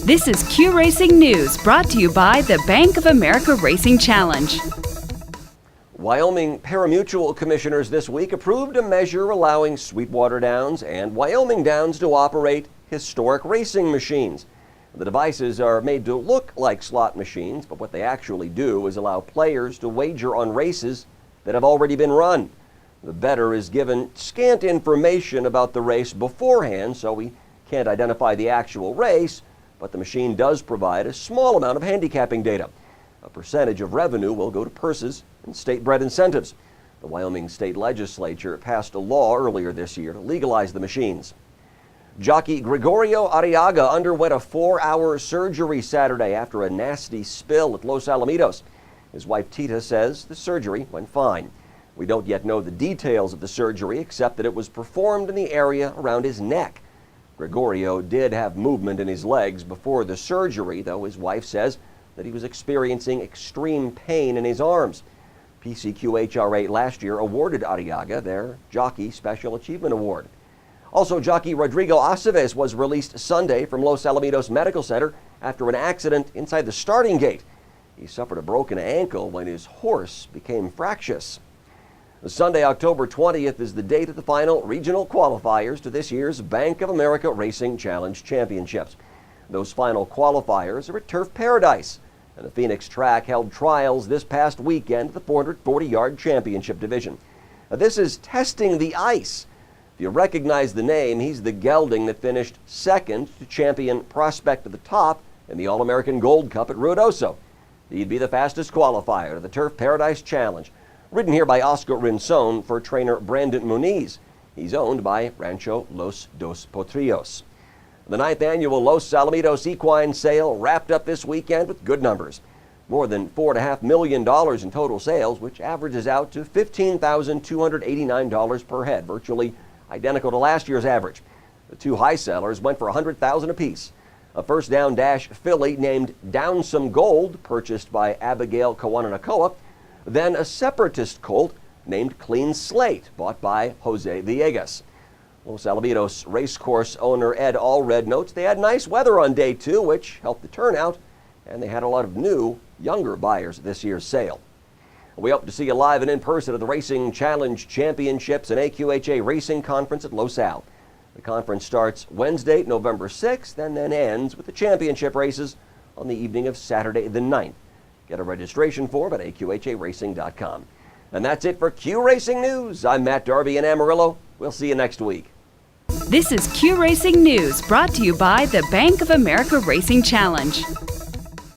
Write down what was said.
This is Q Racing News, brought to you by the Bank of America Racing Challenge. Wyoming parimutuel commissioners this week approved a measure allowing Sweetwater Downs and Wyoming Downs to operate historic racing machines. The devices are made to look like slot machines, but what they actually do is allow players to wager on races that have already been run. The bettor is given scant information about the race beforehand, so we can't identify the actual race, but the machine does provide a small amount of handicapping data. A percentage of revenue will go to purses and state-bred incentives. The Wyoming State Legislature passed a law earlier this year to legalize the machines. Jockey Gregorio Arriaga underwent a 4-hour surgery Saturday after a nasty spill at Los Alamitos. His wife Tita says the surgery went fine. We don't yet know the details of the surgery, except that it was performed in the area around his neck. Gregorio did have movement in his legs before the surgery, though his wife says that he was experiencing extreme pain in his arms. PCQHRA last year awarded Arriaga their Jockey Special Achievement Award. Also, jockey Rodrigo Aceves was released Sunday from Los Alamitos Medical Center after an accident inside the starting gate. He suffered a broken ankle when his horse became fractious. Sunday, October 20th is the date of the final regional qualifiers to this year's Bank of America Racing Challenge Championships. Those final qualifiers are at Turf Paradise, and the Phoenix track held trials this past weekend at the 440-yard championship division. This is testing the ice. If you recognize the name, he's the gelding that finished second to champion Prospect at the Top in the All-American Gold Cup at Ruidoso. He'd be the fastest qualifier to the Turf Paradise Challenge. Ridden here by Oscar Rinson for trainer Brandon Muniz. He's owned by Rancho Los Dos Potrillos. The 9th annual Los Alamitos Equine Sale wrapped up this weekend with good numbers. More than $4.5 million in total sales, which averages out to $15,289 per head, virtually identical to last year's average. The two high sellers went for $100,000 apiece. A first down dash filly named Down Some Gold, purchased by Abigail Kawananakoa. Then a separatist colt named Clean Slate, bought by Jose Villegas. Los Alamitos racecourse owner Ed Allred notes they had nice weather on day 2, which helped the turnout, and they had a lot of new, younger buyers at this year's sale. We hope to see you live and in person at the Racing Challenge Championships and QHA Racing Conference at Los Al. The conference starts Wednesday, November 6th, and then ends with the championship races on the evening of Saturday the 9th. Get a registration form at aqharacing.com. And that's it for Q Racing News. I'm Matt Darby in Amarillo. We'll see you next week. This is Q Racing News, brought to you by the Bank of America Racing Challenge.